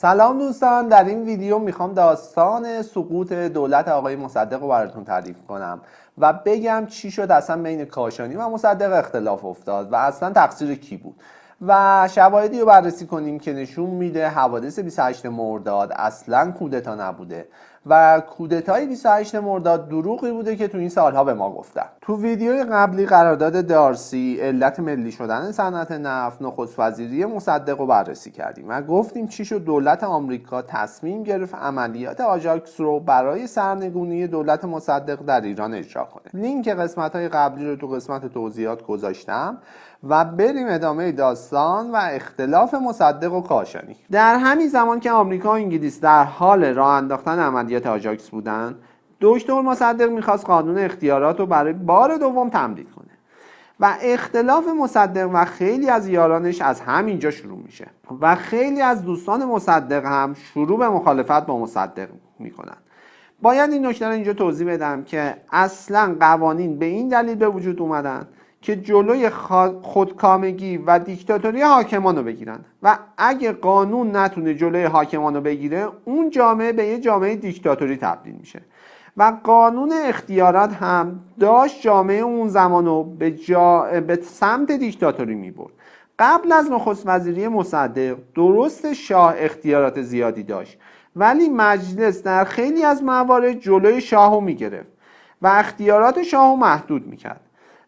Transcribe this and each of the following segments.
سلام دوستان، در این ویدیو میخوام داستان سقوط دولت آقای مصدق رو براتون تعریف کنم و بگم چی شد اصلا بین کاشانی و مصدق اختلاف افتاد و اصلا تقصیر کی بود و شواهدی رو بررسی کنیم که نشون میده حوادث 28 مرداد اصلا کودتا نبوده و کودتای 28 مرداد دروغی بوده که تو این سالها به ما گفتن. تو ویدیوی قبلی قرارداد دارسی، علت ملی شدن صنعت نفت، نخست وزیری مصدق رو بررسی کردیم و گفتیم چی شد دولت آمریکا تصمیم گرفت عملیات آژاکس رو برای سرنگونی دولت مصدق در ایران اجرا کنه. لینک قسمت‌های قبلی رو تو قسمت توضیحات گذاشتم و بریم ادامه داستان و اختلاف مصدق و کاشانی. در همین زمان که آمریکا و انگلیس در حال راه انداختن عملیات آژاکس بودن، دکتر مصدق میخواست قانون اختیارات رو برای بار دوم تمدید کنه و اختلاف مصدق و خیلی از یارانش از همینجا شروع میشه و خیلی از دوستان مصدق هم شروع به مخالفت با مصدق میکنن. باید این نکته رو اینجا توضیح بدم که اصلا قوانین به این دلیل به وجود اومدن که جلوی خودکامگی و دیکتاتوری حاکمان رو بگیرن و اگه قانون نتونه جلوی حاکمان رو بگیره، اون جامعه به یه جامعه دیکتاتوری تبدیل میشه و قانون اختیارات هم داشت جامعه اون زمان رو به سمت دیکتاتوری میبرد. قبل از نخست وزیری مصدق درست شاه اختیارات زیادی داشت، ولی مجلس در خیلی از موارد جلوی شاه رو میگرفت و اختیارات شاه رو محدود میکرد.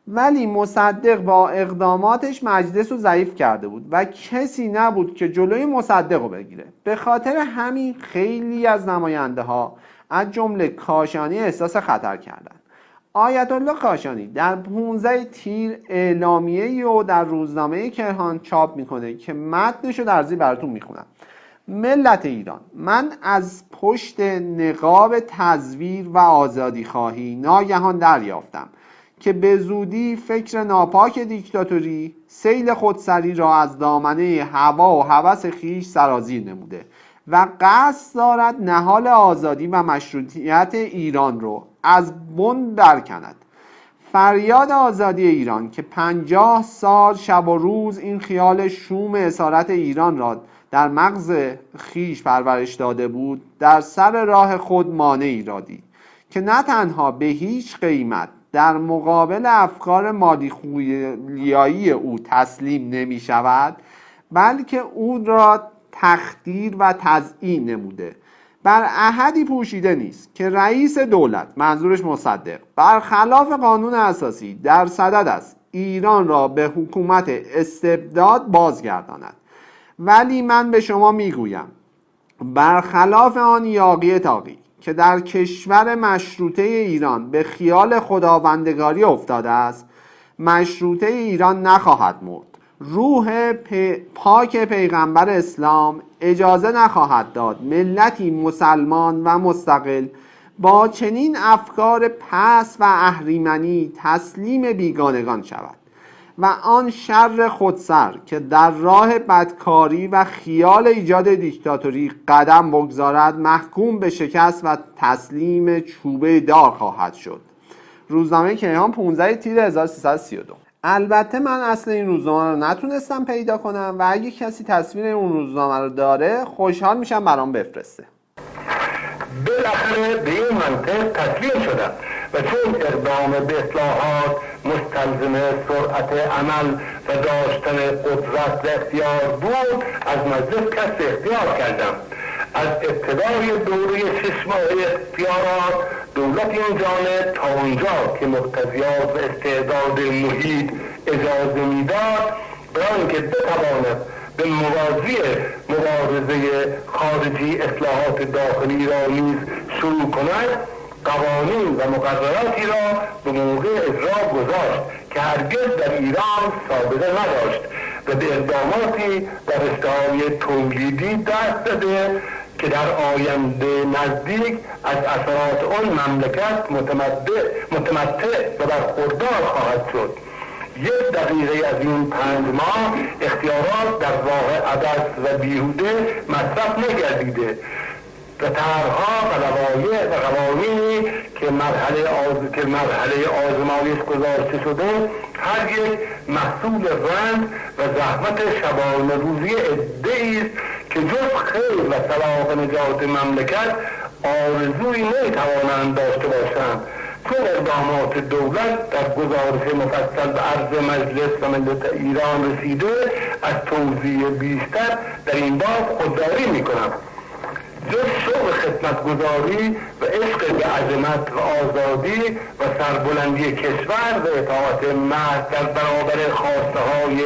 ولی مصدق با اقداماتش مجلس رو ضعیف کرده بود و کسی نبود که جلوی مصدق رو بگیره. به خاطر همین خیلی از نماینده ها از جمله کاشانی احساس خطر کردند. آیت الله کاشانی در 15 تیر اعلامیه‌ای رو در روزنامه کیهان چاپ میکنه که متنش رو در زیر براتون میخونم. ملت ایران، من از پشت نقاب تزویر و آزادی خواهی ناگهان دریافتم که به زودی فکر ناپاک دیکتاتوری سیل خودسری را از دامنه هوا و هوس خیش سرازیر نموده و قصد دارد نهال آزادی و مشروطیت ایران رو از بن برکند. فریاد آزادی ایران که 50 سال شب و روز این خیال شوم اسارت ایران را در مغز خیش پرورش داده بود، در سر راه خود مانعی را دید که نه تنها به هیچ قیمت در مقابل افکار مالیخولیایی او تسلیم نمی شود، بلکه او را تخدیر و تضییع نموده. بر احدی پوشیده نیست که رئیس دولت، منظورش مصدق، برخلاف قانون اساسی در صدد است ایران را به حکومت استبداد بازگرداند. ولی من به شما میگویم برخلاف آن یاغی تاغی که در کشور مشروطه ایران به خیال خداوندگاری افتاده است، مشروطه ایران نخواهد مرد. روح پاک پیغمبر اسلام اجازه نخواهد داد ملتی مسلمان و مستقل با چنین افکار پست و اهریمنی تسلیم بیگانگان شود و آن شر خودسر که در راه بدکاری و خیال ایجاد دیکتاتوری قدم بگذارد محکوم به شکست و تسلیم چوبه دار خواهد شد. روزنامه کیهان 15 تیر 1332. البته من اصل این روزنامه رو نتونستم پیدا کنم و اگه کسی تصویر اون روزنامه رو داره خوشحال میشم برام بفرسته. بالاخره به این منطق تسلیم شدم و چون اقدام به اصلاحات مستلزم سرعت عمل و داشتن قدرت و اختیار بود، از مجلس کسب اختیار کردم. از ابتدای دوره 6 ماهه اختیارات دولت این جانب تا اونجا که مقتضیات و استعداد محیط اجازه میداد برای آنکه بتواند به موازی مبارزه خارجی اصلاحات داخلی را نیز شروع کند، قوانین و مقرراتی را به موقع اجرا گذاشت که هرگز در ایران سابقه نداشت و به اقداماتی در رشته‌های تولیدی دست داده که در آینده نزدیک از اثرات آن مملکت متمتع و برخوردار خواهد شد. 1 دقیقه از این 5 ماه اختیارات در راه عبث و بیهوده مصرف نگردیده و طرحها و روایح و قوانینی که مرحله آزمایش گذاشته شده هر یک محصول رنج و زحمت شبانه روزی عده‌ای است که جز خیر و صلاح نجات مملکت آرزوی نمیتوانند داشته باشند، چون اقدامات دولت در گزارش مفصل به عرض مجلس و ملت ایران رسیده از توضیح بیشتر در این باب خودداری میکنم. جز شوق خدمتگزاری و عشق به عظمت و آزادی و سربلندی کشور و اطاعت محض در برابر خواسته های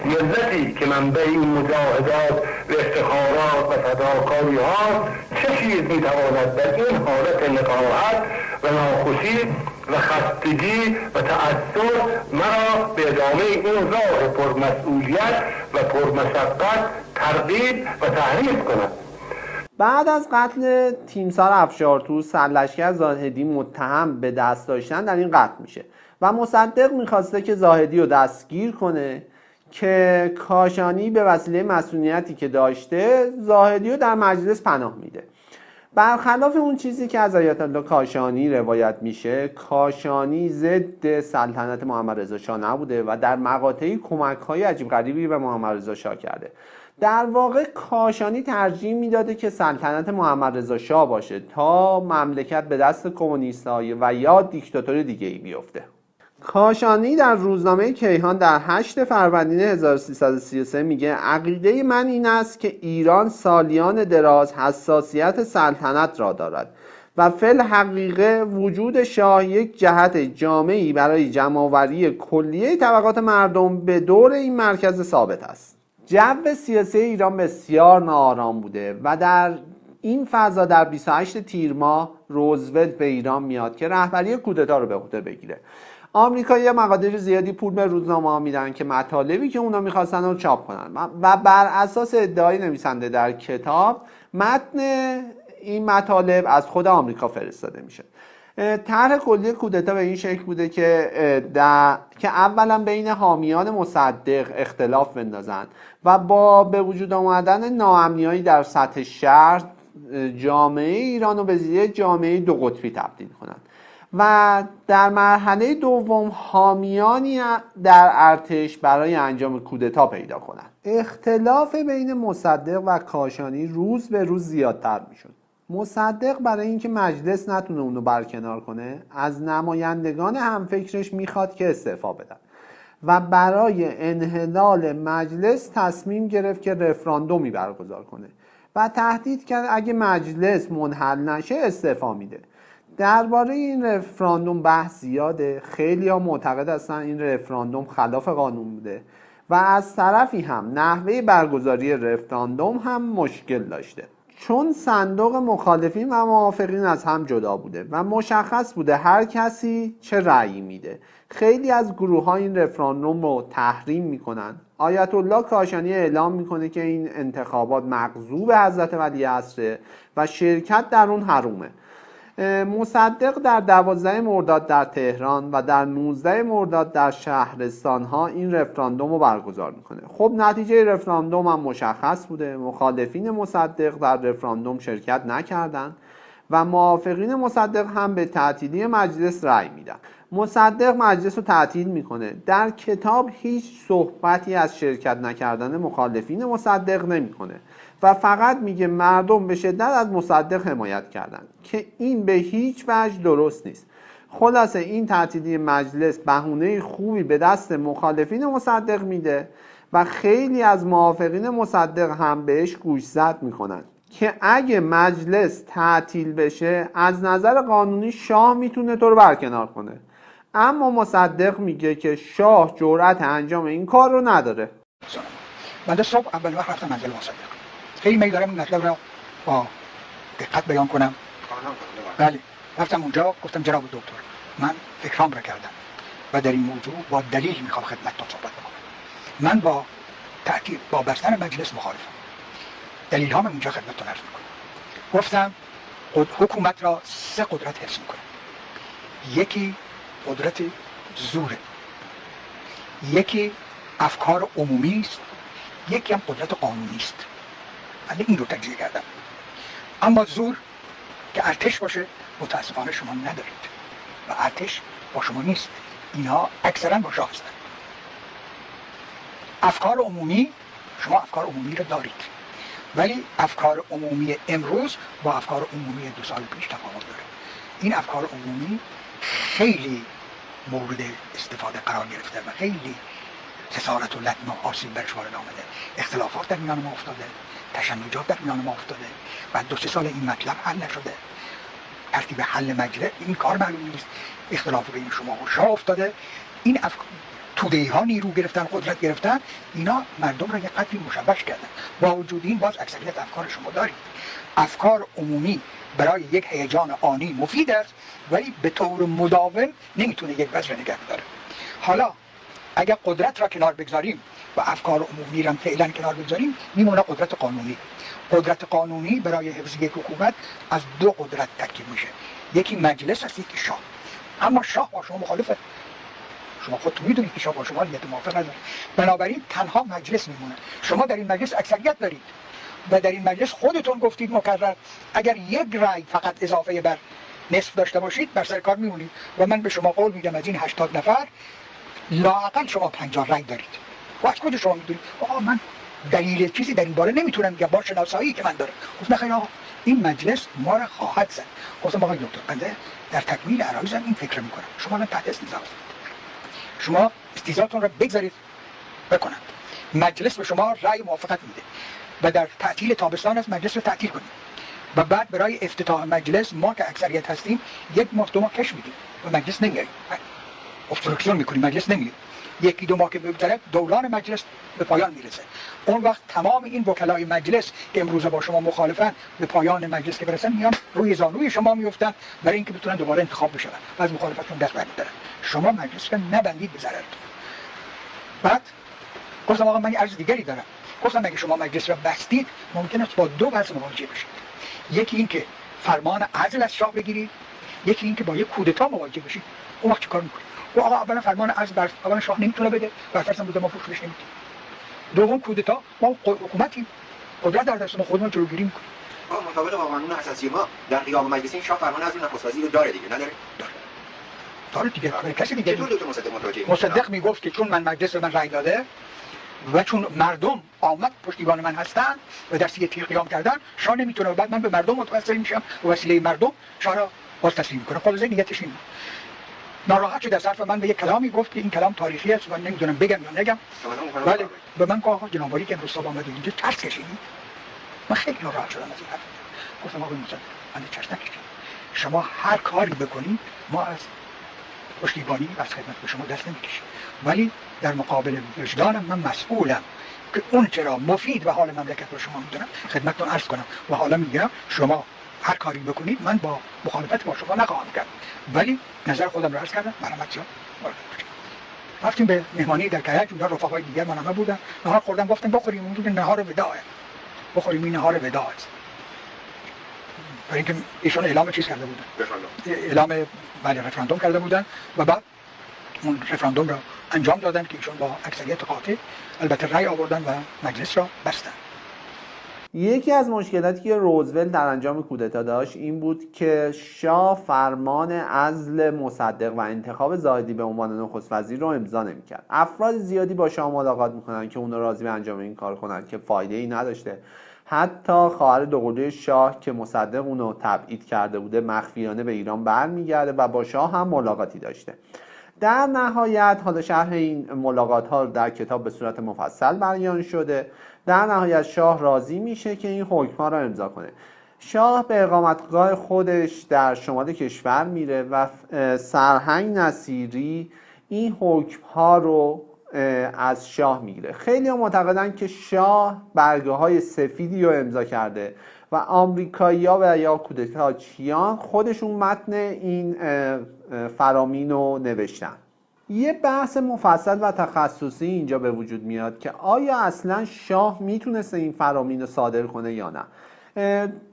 ملتی که منبع این مجاهدات و افتخارات و فداکاری هاست، چه چیز میتواند در این حالت نقاهت و ناخوشی و خستگی و تأثر مرا به ادامه این راه پرمسئولیت و پرمشقت ترغیب و تحریض کند. بعد از قتل تیمسار افشارتو، سرلشکر زاهدی متهم به دست داشتن در این قتل میشه و مصدق میخواسته که زاهدی رو دستگیر کنه که کاشانی به وسیله مسئولیتی که داشته زاهدی رو در مجلس پناه میده. برخلاف اون چیزی که از آیت الله کاشانی روایت میشه، کاشانی ضد سلطنت محمد رضا شاه نبوده و در مقاطعی کمک‌های عجیب غریبی به محمد رضا شاه کرده. در واقع کاشانی ترجیح میداده که سلطنت محمد رضا شاه باشه تا مملکت به دست کمونیست‌های و یا دیکتاتور دیگه‌ای بیفته. کاشانی در روزنامه کیهان در 8 فروردین 1333 میگه عقیده من این است که ایران سالیان دراز حساسیت سلطنت را دارد و فی الحقیقه وجود شاه یک جهت جامعی برای جمع‌آوری کلیه طبقات مردم به دور این مرکز ثابت است. جو سیاسی ایران بسیار ناآرام بوده و در این فضا در 28 تیر ماه روزولت به ایران میاد که رهبری کودتا رو به عهده بگیره. آمریکایی‌ها مقادیر زیادی پول به روزنامه‌ها میدن که مطالبی که اونا می‌خواستن رو چاپ کنن و بر اساس ادعای نویسنده در کتاب متن این مطالب از خود آمریکا فرستاده میشه. طرح کلی کودتا به این شکل بوده که اولا بین حامیان مصدق اختلاف بندازن و با به وجود آمدن ناامنی‌هایی در سطح شهر جامعه ایران رو به یک جامعه دو قطبی تبدیل کنن و در مرحله دوم حامیانی در ارتش برای انجام کودتا پیدا کنند. اختلاف بین مصدق و کاشانی روز به روز زیادتر میشد. مصدق برای اینکه مجلس نتونه اونو برکنار کنه از نمایندگان همفکرش میخواد که استعفا بدن و برای انحلال مجلس تصمیم گرفت که رفراندومی برگزار کنه و تهدید کرد اگه مجلس منحل نشه استعفا میده. درباره این رفراندوم بحث زیاده. خیلی ها معتقد هستن این رفراندوم خلاف قانون بوده و از طرفی هم نحوه برگزاری رفراندوم هم مشکل داشته، چون صندوق مخالفین و موافقین از هم جدا بوده و مشخص بوده هر کسی چه رأیی میده. خیلی از گروه ها این رفراندوم رو تحریم میکنن. آیت الله کاشانی اعلام میکنه که این انتخابات مغضوب حضرت ولیعصر و شرکت در اون حرومه. مصدق در 12 مرداد در تهران و در 19 مرداد در شهرستان ها این رفراندوم رو برگزار میکنه. خب نتیجه رفراندوم هم مشخص بوده. مخالفین مصدق در رفراندوم شرکت نکردند و موافقین مصدق هم به تعطیلی مجلس رأی میدن. مصدق مجلس رو تعطیل میکنه. در کتاب هیچ صحبتی از شرکت نکردن مخالفین مصدق نمیکنه و فقط میگه مردم به شدت از مصدق حمایت کردن که این به هیچ وجه درست نیست. خلاصه این تعطیلی مجلس بهونه خوبی به دست مخالفین مصدق میده و خیلی از موافقین مصدق هم بهش گوشزد میکنن که اگه مجلس تعطیل بشه از نظر قانونی شاه میتونه تو رو برکنار کنه، اما مصدق میگه که شاه جرأت انجام این کار رو نداره. بنده صبح اول وقت رفتم منزل مصدق. خیلی میل دارم این مطلب رو با دقت بیان کنم. بله، رفتم اونجا گفتم جناب دکتر من فکرام را کردم و در این موضوع با دلیل میخوام خدمتتون صحبت بکنم. من با تأکید با بستن مجلس مخالفم. دلیل هام اونجا خدمتتون عرض میکنم. گفتم حکومت را 3 قدرت حفظ میکنه. یکی قدرت زوره، یکی افکار عمومی است، یکی هم قدرت قانونی است. من این رو تجزیه کردم. اما زور که ارتش باشه متاسفانه شما ندارید و ارتش با شما نیست. اینها اکثرا با شاه هستند. افکار عمومی، شما افکار عمومی رو دارید ولی افکار عمومی امروز با افکار عمومی 2 سال پیش تفاوت داره. این افکار عمومی خیلی مورد استفاده قرار گرفته و خیلی خسارت و لطم و آسیب برش وارد آمده. اختلافات در میان ما افتاده، تشنجات در میان ما افتاده و 2-3 سال این مطلب حل نشده. ترتیب حل مجلس این کار معلوم نیست. اختلاف بین شما و شاه افتاده. این توده‌ای ها نیرو گرفتن، قدرت گرفتن، اینا مردم را یک قدری مشوش کردن. با وجود این باز اکثریت افکار شما دارید. افکار عمومی برای یک هیجان آنی مفید است، ولی به طور مداوم نمیتونه یک وضع نگه داره. حالا اگر قدرت را کنار بگذاریم و افکار عمومی را فعلا کنار بگذاریم، میمونه قدرت قانونی. قدرت قانونی برای حفظ یک حکومت از 2 قدرت ترکیب میشه. یکی مجلس است، یکی شاه. اما شاه با شما مخالفه. شما خودتون میدونید که شاه با شما نیت موافق نداره. بنابراین تنها مجلس میمونه. شما در این مجلس اکثریت دارید و در این مجلس خودتون گفتید مکرر اگر یک رأی فقط اضافه بر نصف داشته باشید بر سر کار میمونید و من به شما قول میدم از این 80 نفر لااقل شما 50 رأی دارید. و از کجا شما میدونید؟ آقا من دلیل چیزی در این باره نمیتونم بگم با شناسایی که من دارم. گفت نخیر آقا این مجلس ما را خواهد زد. گفتم آقای دکتر بنده در تکمیل عرایزم این فکر میکنم. شما الان تحت استیضاح هستید. شما استیضاحتون را بگذارید بکنند. مجلس به شما رأی موافقت میده و در تعطیل تابستان از مجلس رو تعطیل کنید و بعد برای افتتاح مجلس ما که اکثریت هستیم 1 ماه 2 ماه کش میدیم و مجلس نمیاریم. ابستراکسیون میکنیم، مجلس نمیاد. 1-2 ماه که بگذره دوران مجلس به پایان میرسه. اون وقت تمام این وکلای مجلس که امروز با شما مخالفن به پایان مجلس که برسن میان روی زانوی شما میافتن برای اینکه بتونن دوباره انتخاب بشن و از مخالفتشون دست برمی‌دارن. شما مجلس رو نبندید به ضررتون. بعد گفتم آقا من عرض دیگری دارم. گفتم اگه شما مجلس رو بستید ممکن است با 2 وضع مواجه بشید. یکی این که فرمان عزل از شاه بگیرید، یکی این که با یک کودتا مواجه بشید. اون وقت چیکار می‌کنید؟ و آقا اولا فرمان عزل بر اولا شاه نمیتونه بده، بر فرض بوده ما پوش بش نمیدیم. دوم کودتا، ما حکومتی قدرت در دست ما خودمون جلوگیری می‌کنیم. مطابق قانون اساسی ما در قیام مجلس این شاه فرمان عزل نخست‌وزیر رو داره دیگه، نداره؟ داره دیگه. کسی دیگه چطور دکتر مصدق متوجه مصدق میگفت که چون من مجلس به من رأی داده و چون مردم آمد پشتیبان من هستن و در سیه تیر قیام کردن، شاه نمیتونه و بعد من به مردم متوسل میشم و وسیله مردم شاه را باز تسلیم میکنه. خلاصه نیتش این ناراحت شد از حرف من به یک کلامی گفت که این کلام تاریخی است و نمیدونم بگم یا نگم. ولی به من گفت آقا جناب عالی که امروز صبح آمد اینجا ترس کشیدید. من خیلی ناراحت شدم از این حرف. گفتم آقا مصدق من ترس نکشیدم. شما هر کاری بکنید ما از پشتیبانی از خدمت به شما دست نمیکشیم، ولی در مقابل وجدانم من مسئولم که اون چرا مفید و حال مملکت رو شما میدونم خدمتتون عرض کنم و حالا میگم شما هر کاری بکنید من با مخالفت با شما نخواهم کرد، ولی نظر خودم رو عرض کردم. مرحمت جان رفتیم به مهمانی در کرج، اونجا رفقای دیگر من هم بودن، نهار خوردم، گفتم بخوریم، اون بود نهار وداعه، بخوریم این نهار وداع است. برای اینکه ایشون اعلام چیز کرده بودن، اعلام رفراندوم کرده بودن و بعد اون رفراندوم را انجام دادن که ایشون با اکثریت قاطع البته رأی آوردن و مجلس را بستن. یکی از مشکلاتی که روزولت در انجام کودتا داشت این بود که شاه فرمان عزل مصدق و انتخاب زاهدی به عنوان نخست وزیر رو امضا نمی‌کرد. افراد زیادی با شاه ملاقات می‌کنن که اون رو راضی به انجام این کار کنن که فایده‌ای نداشته. حتی خواهر دوقلوی شاه که مصدق اون رو تبعید کرده بوده مخفیانه به ایران برمیگرده و با شاه هم ملاقاتی داشته. در نهایت حالا شرح این ملاقات ها در کتاب به صورت مفصل بیان شده. در نهایت شاه راضی میشه که این حکم ها را امضا کنه. شاه به اقامتگاه خودش در شمال کشور میره و سرهنگ نصیری این حکم ها رو از شاه میگیره. خیلی ها معتقدن که شاه برگه های سفیدی رو امضا کرده و آمریکایی‌ها و یا کودتاچیان خودشون متن این فرامین رو نوشتن. یه بحث مفصل و تخصصی اینجا به وجود میاد که آیا اصلا شاه میتونسته این فرامین رو صادر کنه یا نه.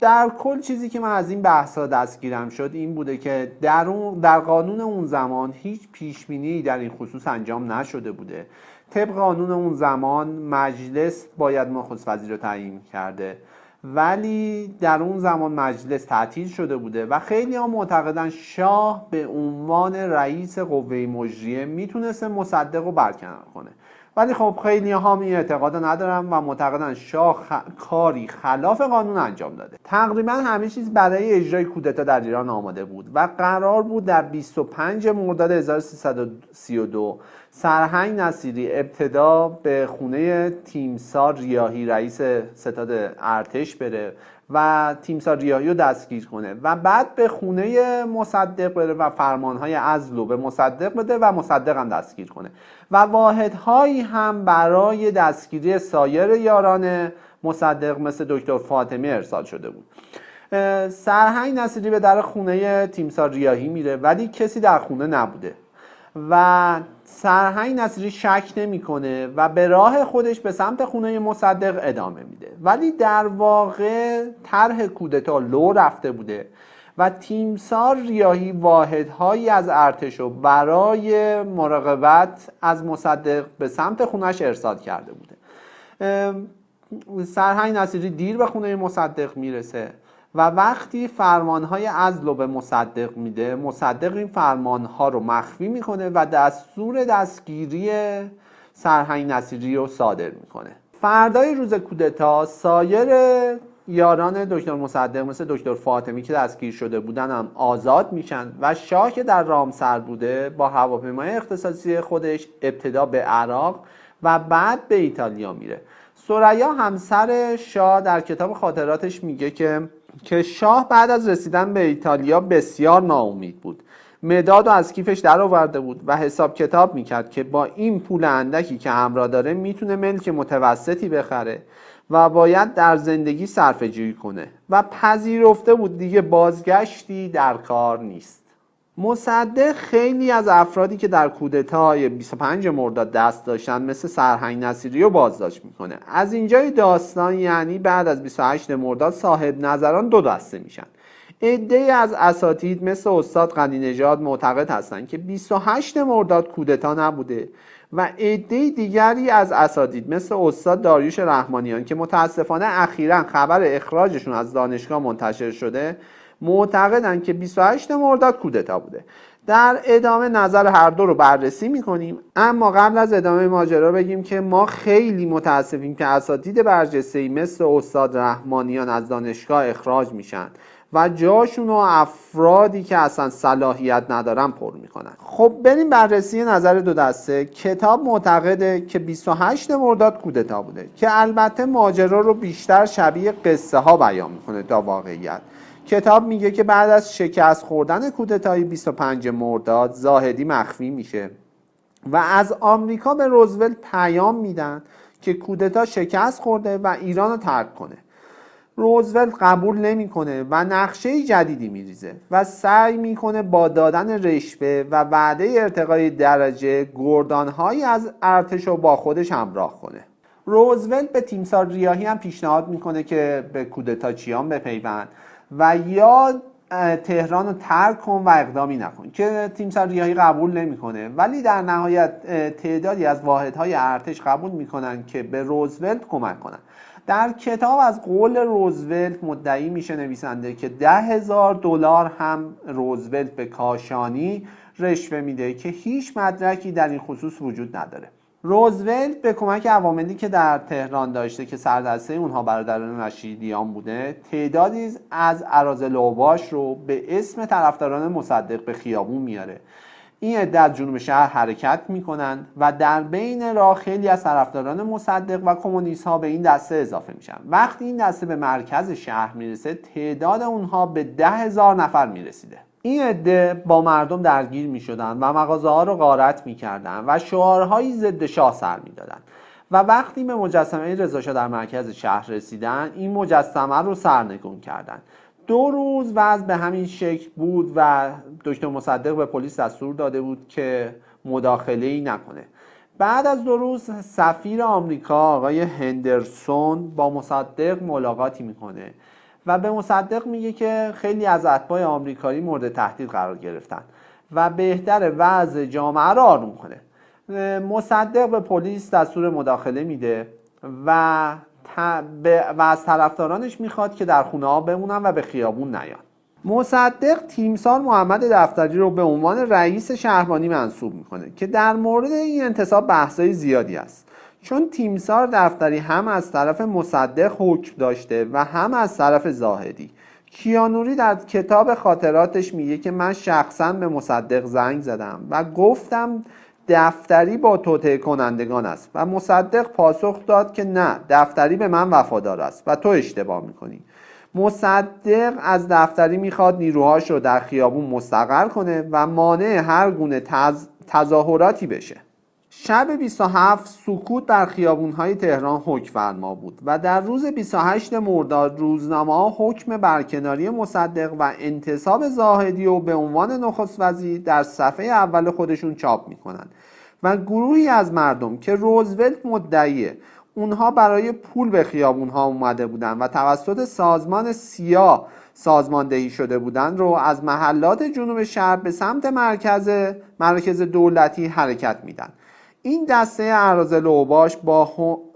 در کل چیزی که من از این بحث ها دستگیرم شد این بوده که در قانون اون زمان هیچ پیشبینی در این خصوص انجام نشده بوده. طبق قانون اون زمان مجلس باید نخست وزیر رو تعیین کرده، ولی در اون زمان مجلس تعطیل شده بوده و خیلی ها معتقدن شاه به عنوان رئیس قوه مجریه میتونسته مصدق رو برکنار کنه. ولی خب خیلی هم این اعتقاد ندارن و معتقدن شاه کاری خلاف قانون انجام داده. تقریبا همه چیز برای اجرای کودتا در ایران آماده بود و قرار بود در 25 مرداد 1332 سرهنگ نصیری ابتدا به خونه تیمسار ریاحی رئیس ستاد ارتش بره و تیمسار ریاحی رو دستگیر کنه و بعد به خونه مصدق بره و فرمانهای عزل رو به مصدق بده و مصدق هم دستگیر کنه و واحدهایی هم برای دستگیری سایر یاران مصدق مثل دکتر فاطمی ارسال شده بود. سرهنگ نصیری به در خونه تیمسار ریاحی میره ولی کسی در خونه نبوده و سرهنگ نصیری شک نمیکنه و به راه خودش به سمت خونه مصدق ادامه میده، ولی در واقع طرح کودتا لو رفته بوده و تیمسار ریاحی واحدهایی از ارتش رو برای مراقبت از مصدق به سمت خونش ارسال کرده بوده. سرهنگ نصیری دیر به خونه مصدق میرسه و وقتی فرمانهای عزل رو به مصدق میده، مصدق این فرمانها رو مخفی میکنه و دستور دستگیری سرهنگ نصیری رو صادر میکنه. فردای روز کودتا سایر یاران دکتر مصدق مثل دکتر فاطمی که دستگیر شده بودن هم آزاد میشن و شاه که در رامسر بوده با هواپیمای اختصاصی خودش ابتدا به عراق و بعد به ایتالیا میره. ثریا همسر شاه در کتاب خاطراتش میگه که شاه بعد از رسیدن به ایتالیا بسیار ناامید بود. مداد رو از کیفش در آورده بود و حساب کتاب میکرد که با این پول اندکی که همراه داره میتونه ملک متوسطی بخره و باید در زندگی صرفه‌جویی کنه و پذیرفته بود دیگه بازگشتی در کار نیست. مصدق خیلی از افرادی که در کودتای 25 مرداد دست داشتن مثل سرهنگ نصیری رو بازداشت میکنه. از اینجای داستان یعنی بعد از 28 مرداد صاحب نظران دو دسته میشن. عده‌ای از اساتید مثل استاد غنی نژاد معتقد هستند که 28 مرداد کودتا نبوده و عده دیگری از اساتید مثل استاد داریوش رحمانیان که متاسفانه اخیراً خبر اخراجشون از دانشگاه منتشر شده معتقدند که 28 مرداد کودتا بوده. در ادامه نظر هر دو رو بررسی میکنیم، اما قبل از ادامه ماجرا بگیم که ما خیلی متاسفیم که اساتید برجسته‌ای مثل استاد رحمانیان از دانشگاه اخراج میشن و جاشون رو افرادی که اصلا صلاحیت ندارن پر میکنن. خب بریم بررسی نظر دو دسته. کتاب معتقده که 28 مرداد کودتا بوده که البته ماجرا رو بیشتر شبیه قصه ها بیان میکنه تا واقعیت. کتاب میگه که بعد از شکست خوردن کودتای 25 مرداد زاهدی مخفی میشه و از آمریکا به روزولت پیام میدن که کودتا شکست خورده و ایران رو ترک کنه. روزولت قبول نمیکنه و نقشه جدیدی میریزه و سعی میکنه با دادن رشوه و وعده ارتقای درجه گردانهایی از ارتش رو با خودش همراه کنه. روزولت به تیمسار ریاحی هم پیشنهاد میکنه که به کودتاچیان بپیوند و یا تهران رو ترک کن و اقدامی نکن، که تیمسار ریاحی قبول نمیکنه، ولی در نهایت تعدادی از واحدهای ارتش قبول میکنن که به روزولت کمک کنن. در کتاب از قول روزولت مدعی میشه نویسنده که $10,000 هم روزولت به کاشانی رشوه میده که هیچ مدرکی در این خصوص وجود نداره. روزولت به کمک عواملی که در تهران داشته که سردسته اونها برادران رشیدیان بوده، تعدادی از اراذل اوباش رو به اسم طرفداران مصدق به خیابون میاره. این عده از جنوب شهر حرکت میکنن و در بین راه خیلی از طرفداران مصدق و کمونیست ها به این دسته اضافه میشن. وقتی این دسته به مرکز شهر میرسه تعداد اونها به 10,000 نفر میرسیده. این عده با مردم درگیر میشدن و مغازه ها رو غارت میکردن و شعارهایی ضد شاه سر میدادن و وقتی به مجسمه رضا شاه در مرکز شهر رسیدن این مجسمه رو سرنگون کردن. 2 روز وضع به همین شکل بود و دکتر مصدق به پلیس دستور داده بود که مداخله‌ای نکنه. بعد از 2 روز سفیر آمریکا آقای هندرسون با مصدق ملاقاتی میکنه و به مصدق میگه که خیلی از اتباع آمریکایی مورد تهدید قرار گرفتن و بهتره وضع جامعه رو آروم کنه. مصدق به پلیس دستور مداخله میده و از طرفدارانش میخواد که در خونه ها بمونن و به خیابون نیان. مصدق تیمسار محمد دفتری رو به عنوان رئیس شهربانی منصوب میکنه که در مورد این انتصاب بحثای زیادی است. چون تیمسار دفتری هم از طرف مصدق حکم داشته و هم از طرف زاهدی. کیانوری در کتاب خاطراتش میگه که من شخصا به مصدق زنگ زدم و گفتم دفتری با توطئه کنندگان است و مصدق پاسخ داد که نه، دفتری به من وفادار است و تو اشتباه میکنی. مصدق از دفتری میخواد نیروهاش رو در خیابون مستقر کنه و مانع هر گونه تظاهراتی بشه. شب 27 سکوت در خیابون‌های تهران حکم فرما بود و در روز 28 مرداد روزنامه‌ها حکم برکناری مصدق و انتصاب زاهدی رو به عنوان نخست وزیر در صفحه اول خودشون چاپ می‌کنند و گروهی از مردم که روزولت مدعیه اونها برای پول به خیابون‌ها اومده بودن و توسط سازمان سیا سازماندهی شده بودند رو از محلات جنوب شهر به سمت مرکز دولتی حرکت میدن. این دسته اراذل و اوباش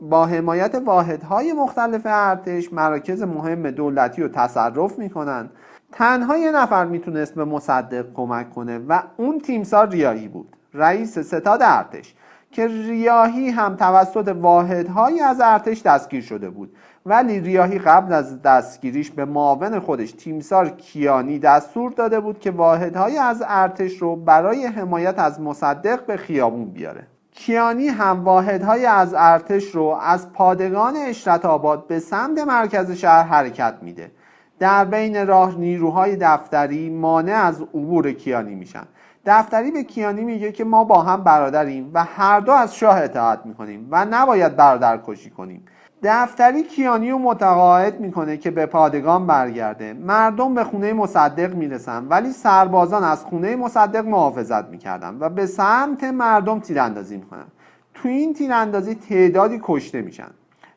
با حمایت واحدهای مختلف ارتش مراکز مهم دولتی رو تصرف میکنن. تنها یه نفر میتونست به مصدق کمک کنه و اون تیمسار ریاحی بود، رئیس ستاد ارتش، که ریاحی هم توسط واحدهای از ارتش دستگیر شده بود. ولی ریاحی قبل از دستگیریش به معاون خودش تیمسار کیانی دستور داده بود که واحدهای از ارتش رو برای حمایت از مصدق به خیابون بیاره. کیانی هم واحدهای از ارتش رو از پادگان اشرت آباد به سمت مرکز شهر حرکت میده. در بین راه نیروهای دفتری مانع از عبور کیانی میشن. دفتری به کیانی میگه که ما با هم برادریم و هر دو از شاه اطاعت میکنیم و نباید برادر کشی کنیم. دفتری کیانی رو متقاعد میکنه که به پادگان برگرده. مردم به خونه مصدق میرسن ولی سربازان از خونه مصدق محافظت میکردن و به سمت مردم تیراندازی میکنن. تو این تیراندازی تعدادی کشته میشن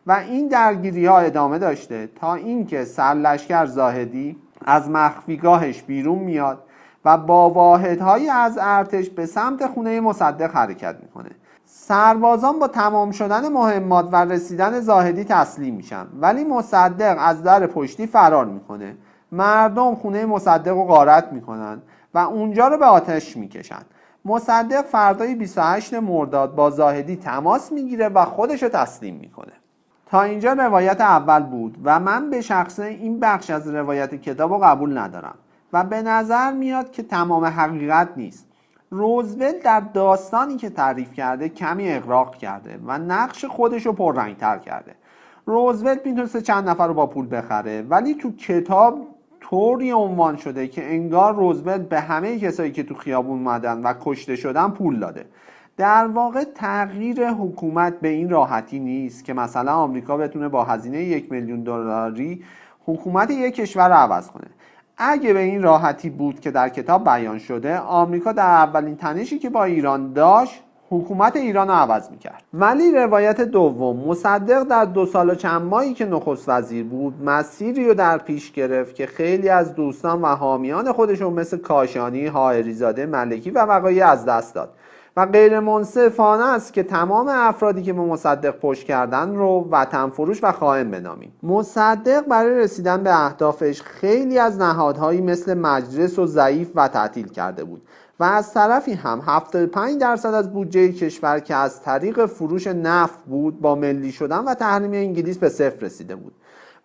و این درگیری ها ادامه داشته تا اینکه سرلشکر زاهدی از مخفیگاهش بیرون میاد و با واحدهای از ارتش به سمت خونه مصدق حرکت میکنه. سربازان با تمام شدن مهمات و رسیدن زاهدی تسلیم میشن ولی مصدق از در پشتی فرار میکنه. مردم خونه مصدق رو غارت میکنن و اونجا رو به آتش میکشن. مصدق فردای 28 مرداد با زاهدی تماس میگیره و خودش رو تسلیم میکنه. تا اینجا روایت اول بود و من به شخصه این بخش از روایت کتاب رو قبول ندارم و به نظر میاد که تمام حقیقت نیست. روزولت در داستانی که تعریف کرده کمی اغراق کرده و نقش خودش رو پررنگ‌تر کرده. روزولت میتونسته چند نفر رو با پول بخره ولی تو کتاب طوری عنوان شده که انگار روزولت به همه کسایی که تو خیابون اومدن و کشته شدن پول داده. در واقع تغییر حکومت به این راحتی نیست که مثلا آمریکا بتونه با هزینه 1 میلیون دلاری حکومت یک کشور رو عوض کنه. اگه به این راحتی بود که در کتاب بیان شده، آمریکا در اولین تنشی که با ایران داشت حکومت ایران رو عوض میکرد. ولی روایت دوم، مصدق در 2 سال و چند ماهی که نخست وزیر بود مسیری رو در پیش گرفت که خیلی از دوستان و حامیان خودشون مثل کاشانی، حائری‌زاده، ملکی و بقیه از دست داد و غیر منصفانه است که تمام افرادی که به مصدق پشت کردن رو وطن فروش و خائن بنامیم. مصدق برای رسیدن به اهدافش خیلی از نهادهایی مثل مجلس و ضعیف و تعطیل کرده بود و از طرفی هم 75% از بودجه کشور که از طریق فروش نفت بود با ملی شدن و تحریم انگلیس به صفر رسیده بود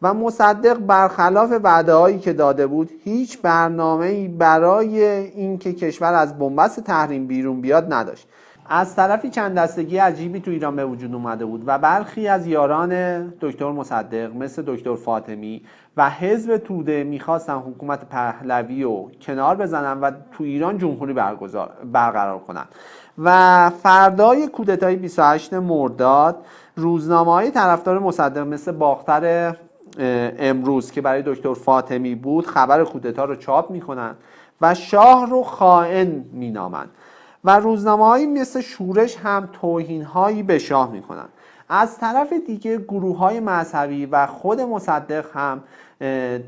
و مصدق برخلاف وعده‌هایی که داده بود هیچ برنامه‌ای برای اینکه کشور از بنبست تحریم بیرون بیاد نداشت. از طرفی چند دستگی عجیبی تو ایران به وجود اومده بود و برخی از یاران دکتر مصدق مثل دکتر فاطمی و حزب توده میخواستن حکومت پهلوی رو کنار بزنن و تو ایران جمهوری برقرار کنن. و فردای کودتای 28 مرداد روزنامه‌های طرفدار مصدق مثل باختر امروز که برای دکتر فاطمی بود خبر کودتا رو چاپ میکنن و شاه رو خائن مینامن و روزنامه‌هایی مثل شورش هم توهین‌هایی به شاه میکنن. از طرف دیگه گروه‌های مذهبی و خود مصدق هم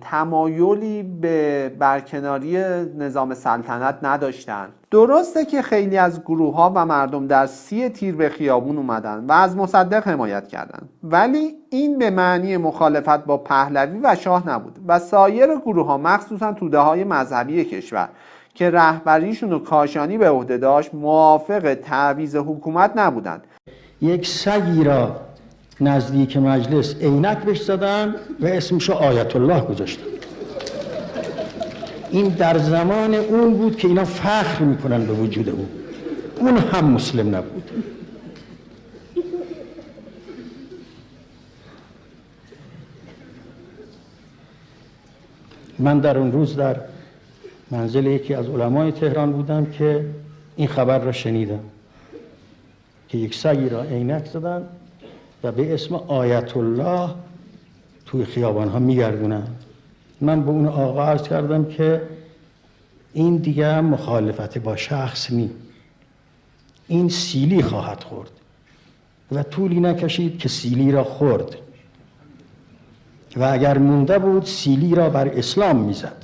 تمایلی به برکناری نظام سلطنت نداشتن. درسته که خیلی از گروه‌ها و مردم در 30 تیر به خیابون اومدن و از مصدق حمایت کردند، ولی این به معنی مخالفت با پهلوی و شاه نبود و سایر گروه‌ها مخصوصا توده‌های مذهبی کشور که رهبریشون رو کاشانی به عهده داشت موافق تعویض حکومت نبودند. یک سگی را نزدیک مجلس عینک بهش زدن و اسمشو آیت الله گذاشتن. این در زمان اون بود که اینا فخر میکنن به وجود اون هم مسلم نبود. من در اون روز در منزل یکی از علمای تهران بودم که این خبر را شنیدم که یک سگی را عینک زدن و به اسم آیت الله توی خیابان ها میگردونن. من به اون آقا عرض کردم که این دیگه مخالفت با شخص نی، این سیلی خواهد خورد و طولی نکشید که سیلی را خورد و اگر مونده بود سیلی را بر اسلام میزد.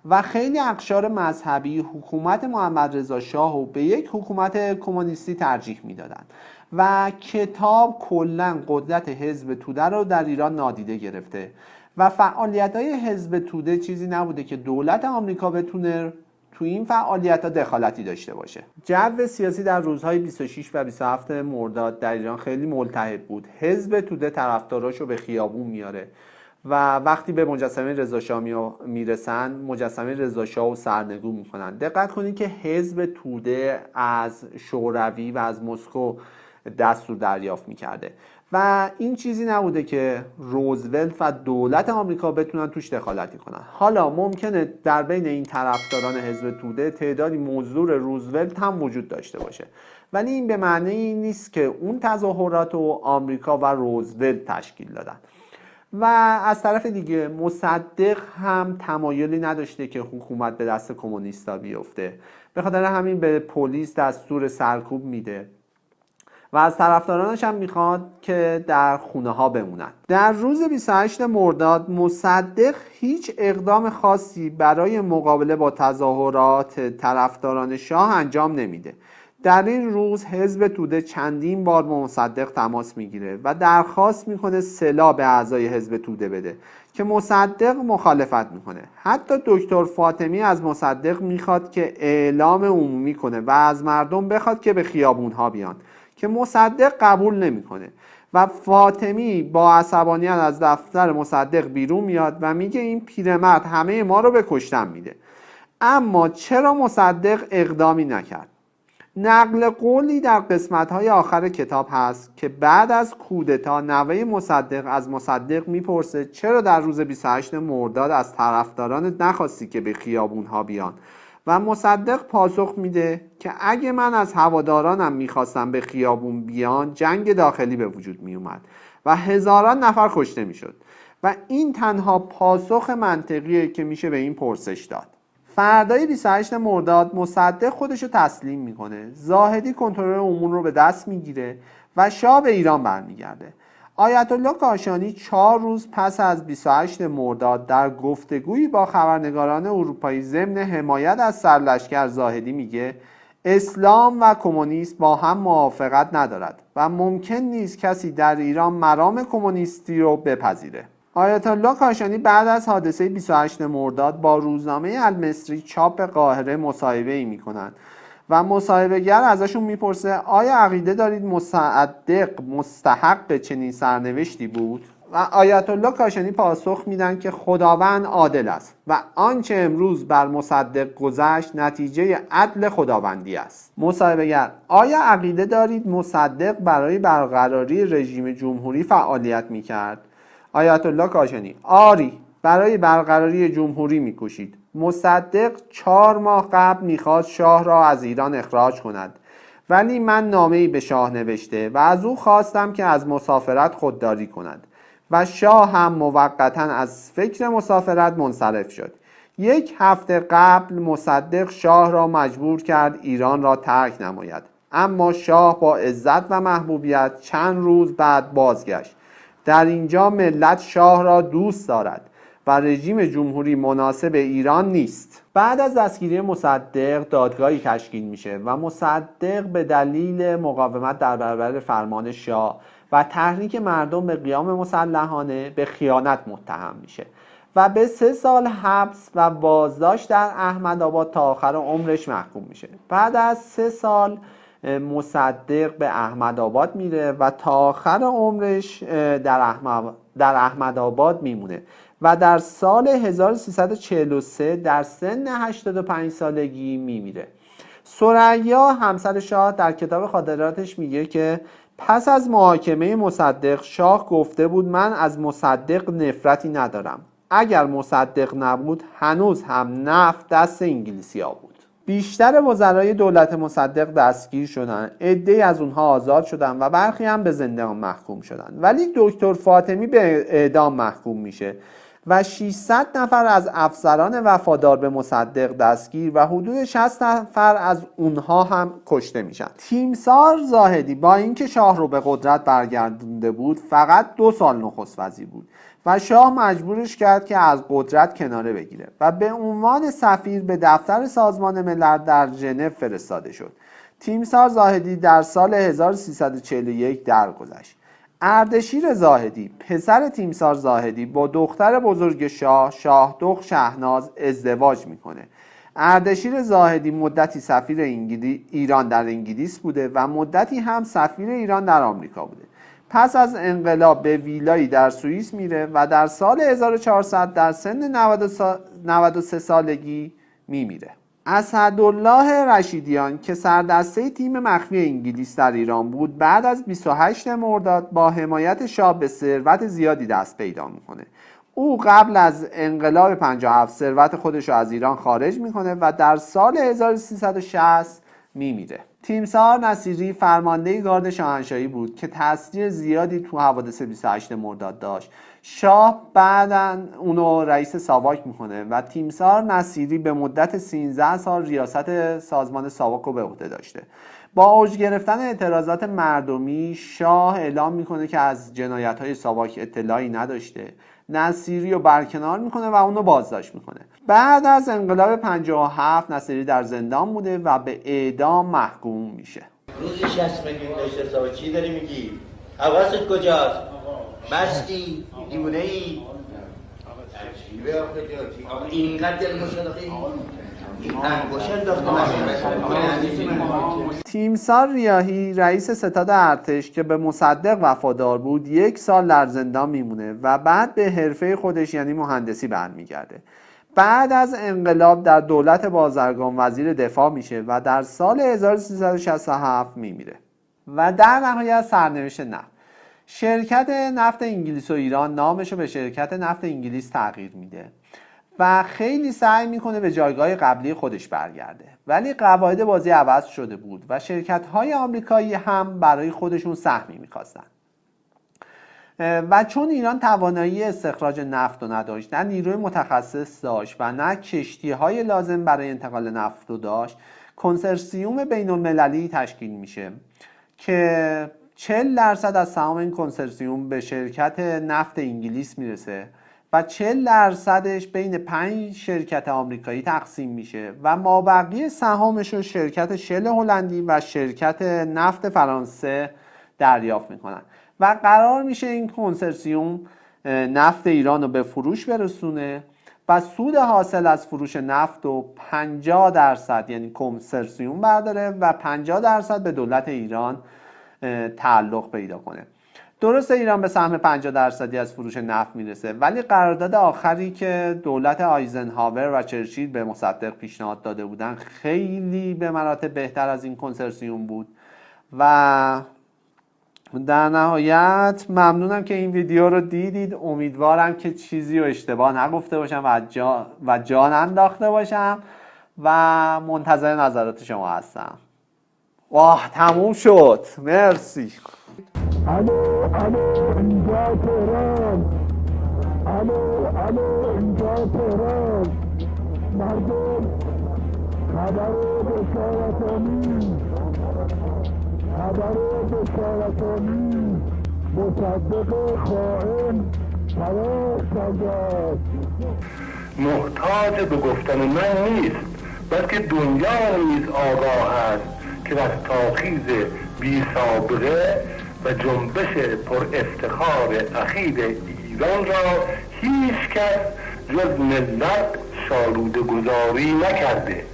و خیلی اقشار مذهبی حکومت محمد رضا شاه رو به یک حکومت کمونیستی ترجیح میدادند و کتاب کلاً قدرت حزب توده رو در ایران نادیده گرفته و فعالیت‌های حزب توده چیزی نبوده که دولت آمریکا بتونه تو این فعالیت‌ها دخالتی داشته باشه. جو سیاسی در روزهای 26 و 27 مرداد در ایران خیلی ملتهب بود. حزب توده طرفداراشو به خیابون میاره و وقتی به مجسمه رضا شاه میرسن مجسمه رضا شاه رو سرنگون میکنن. دقت کنید که حزب توده از شوروی و از مسکو دستور دریافت میکرده و این چیزی نبوده که روزولت و دولت آمریکا بتونن توش دخالتی کنن. حالا ممکنه در بین این طرفداران حزب توده تعدادی مزدور روزولت هم وجود داشته باشه، ولی این به معنی این نیست که اون تظاهرات رو آمریکا و روزولت تشکیل دادن. و از طرف دیگه مصدق هم تمایلی نداشته که حکومت به دست کمونیستا بیفته، به خاطر همین به پلیس دستور سرکوب میده و از طرفدارانش هم میخواد که در خونه ها بمونن. در روز 28 مرداد مصدق هیچ اقدام خاصی برای مقابله با تظاهرات طرفداران شاه انجام نمیده. در این روز حزب توده چندین بار با مصدق تماس میگیره و درخواست میکنه سلاح به اعضای حزب توده بده که مصدق مخالفت میکنه. حتی دکتر فاطمی از مصدق میخواد که اعلام عمومی کنه و از مردم بخواد که به خیابون ها بیان که مصدق قبول نمیکنه و فاطمی با عصبانیت از دفتر مصدق بیرون میاد و میگه این پیرمرد همه ما رو به کشتن میده. اما چرا مصدق اقدامی نکرد؟ نقل قولی در قسمت‌های آخر کتاب هست که بعد از کودتا نوه مصدق از مصدق میپرسه چرا در روز 28 مرداد از طرفداران نخواستی که به خیابون‌ها بیان و مصدق پاسخ میده که اگه من از هوادارانم میخواستم به خیابون بیان جنگ داخلی به وجود میومد و هزاران نفر کشته میشد و این تنها پاسخ منطقیه که میشه به این پرسش داد. فردای 28 مرداد مصدق خودشو تسلیم میکنه. زاهدی کنترل امور رو به دست میگیره و شاه به ایران برمیگرده. آیت الله کاشانی 4 روز پس از 28 مرداد در گفتگویی با خبرنگاران اروپایی ضمن حمایت از سرلشکر زاهدی میگه اسلام و کمونیسم با هم موافقت ندارد و ممکن نیست کسی در ایران مرام کمونیستی رو بپذیره. آیت الله کاشانی بعد از حادثه 28 مرداد با روزنامه المصری چاپ قاهره مصاحبه‌ای میکنند و مصاحبه‌گر ازشون میپرسه آیا عقیده دارید مصدق مستحق چنین سرنوشتی بود؟ و آیت الله کاشانی پاسخ میدن که خداوند عادل است و آنچه امروز بر مصدق گذشت نتیجه عدل خداوندی است. مصاحبه‌گر آیا عقیده دارید مصدق برای برقراری رژیم جمهوری فعالیت میکرد؟ آیت الله کاشانی آری، برای برقراری جمهوری میکوشید. مصدق 4 ماه قبل میخواست شاه را از ایران اخراج کند ولی من نامه‌ای به شاه نوشته و از او خواستم که از مسافرت خودداری کند و شاه هم موقتاً از فکر مسافرت منصرف شد. 1 هفته قبل مصدق شاه را مجبور کرد ایران را ترک نماید، اما شاه با عزت و محبوبیت چند روز بعد بازگشت. در اینجا ملت شاه را دوست دارد و رژیم جمهوری مناسب ایران نیست. بعد از دستگیری مصدق دادگاهی تشکیل میشه و مصدق به دلیل مقاومت در برابر فرمان شاه و تحریک مردم به قیام مسلحانه به خیانت متهم میشه و به 3 سال حبس و بازداشت در احمدآباد تا آخر عمرش محکوم میشه. بعد از 3 سال مصدق به احمدآباد میره و تا آخر عمرش در احمدآباد میمونه و در سال 1343 در سن 85 سالگی میمیره. ثریا همسر شاه در کتاب خاطراتش میگه که پس از محاکمه مصدق شاه گفته بود من از مصدق نفرتی ندارم. اگر مصدق نبود هنوز هم نفت دست انگلیسی‌ها بود. بیشتر وزرای دولت مصدق دستگیر شدند، عده‌ای از اونها آزاد شدند و برخی هم به زندان محکوم شدند. ولی دکتر فاطمی به اعدام محکوم میشه و 600 نفر از افسران وفادار به مصدق دستگیر و حدود 60 نفر از اونها هم کشته میشن. تیمسار زاهدی با اینکه شاه رو به قدرت برگردونده بود فقط 2 سال نخست وزیر بود و شاه مجبورش کرد که از قدرت کناره بگیره و به عنوان سفیر به دفتر سازمان ملل در ژنو فرستاده شد. تیمسار زاهدی در سال 1341 درگذشت. اردشیر زاهدی پسر تیمسار زاهدی با دختر بزرگ شاه دخت شهناز ازدواج میکنه. اردشیر زاهدی مدتی سفیر ایران در انگلیس بوده و مدتی هم سفیر ایران در آمریکا بوده. پس از انقلاب به ویلایی در سوئیس میره و در سال 1400 در سن 93 سالگی میمیره. اسدالله رشیدیان که سردسته تیم مخفی انگلیس در ایران بود بعد از 28 مرداد با حمایت شاه به ثروت زیادی دست پیدا میکنه. او قبل از انقلاب 57 ثروت خودش رو از ایران خارج میکنه و در سال 1360 میمیره. تیمسار نصیری فرمانده گارد شاهنشاهی بود که تاثیر زیادی تو حوادث 28 مرداد داشت. شاه بعداً اونو رئیس ساواک میکنه و تیمسار نصیری به مدت 13 سال ریاست سازمان ساواک رو به عهده داشته. با اوج گرفتن اعتراضات مردمی شاه اعلام میکنه که از جنایت‌های ساواک اطلاعی نداشته. نصیری رو برکنار میکنه و اونو بازداشت میکنه. بعد از انقلاب 57 نصیری در زندان بوده و به اعدام محکوم میشه. روزی 60 میلیون داشته ساواک، چی داری میگی؟ حواست کجاست؟ مستی؟ دیوونه ای؟ اینقدر دل مشاهده تیمسار ریاحی رئیس ستاد ارتش که به مصدق وفادار بود 1 سال در زندان میمونه و بعد به حرفه خودش یعنی مهندسی برمیگرده. بعد از انقلاب در دولت بازرگان وزیر دفاع میشه و در سال 1367 میمیره. و در نهایت سرنوشت نفت. شرکت نفت انگلیس و ایران نامش رو به شرکت نفت انگلیس تغییر میده و خیلی سعی میکنه به جایگاه قبلی خودش برگرده، ولی قواعد بازی عوض شده بود و شرکت‌های آمریکایی هم برای خودشون سهمی میخواستن و چون ایران توانایی استخراج نفت رو نداشت، نه نیروی متخصص داشت و نه کشتی‌های لازم برای انتقال نفت رو داشت، کنسرسیوم بین‌المللی تشکیل میشه که 40% از سهام این کنسرسیوم به شرکت نفت انگلیس میرسه و 40%ش بین 5 شرکت آمریکایی تقسیم میشه و مابقی سهامش رو شرکت شل هلندی و شرکت نفت فرانسه دریافت میکنن و قرار میشه این کنسرسیوم نفت ایران رو به فروش برسونه و سود حاصل از فروش نفت رو 50% یعنی کنسرسیوم برداره و 50% به دولت ایران تعلق پیدا کنه. درسته ایران به سهم 50% از فروش نفت میرسه، ولی قرارداد آخری که دولت آیزنهاور و چرچیل به مصدق پیشنهاد داده بودن خیلی به مراتب بهتر از این کنسرسیوم بود و در نهایت ممنونم که این ویدیو رو دیدید. امیدوارم که چیزی رو اشتباه نگفته باشم و جا ننداخته باشم و منتظر نظرات شما هستم. واه تموم شد، مرسی. الو اینجا تهران، الو اینجا تهران، مردم خبر بشارتانی مصدق خائن فرار کرده است. محتاج به گفتن من نیست، بلکه دنیا نیز آگاه است که از تاخیز بی سابقه و جنبش پر افتخار اخیر ایران را هیچ کس جز ملت شالوده گذاری نکرده.